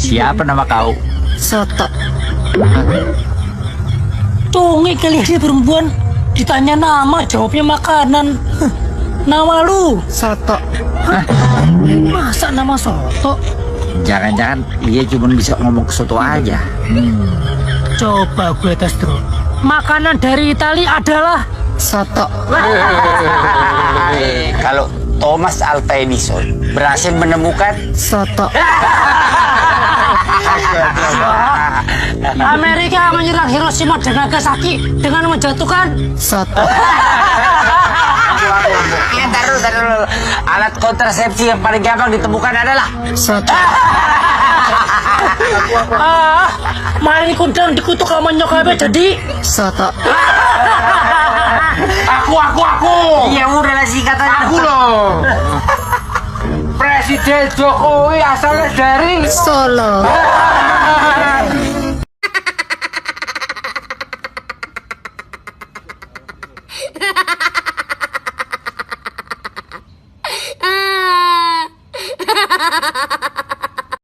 Siapa nama kau? Soto. Tungi kali dia perempuan. Ditanya nama, jawabnya makanan. Nama lu? Soto. Masa nama Soto? Jangan-jangan dia cuma bisa ngomong soto aja. Coba gue tes dulu. Makanan dari Italia adalah Soto. Kalau Thomas Alva Edison berhasil menemukan Soto. Amerika menyerang Hiroshima dan Nagasaki dengan menjatuhkan Soto. Taruh. Alat kontrasepsi yang paling gampang ditemukan adalah Soto. main kundang dikutuk sama nyokapnya jadi Soto. Aku. ya udah lah singkatannya. Aku loh. Presiden Jokowi asalnya dari Solo.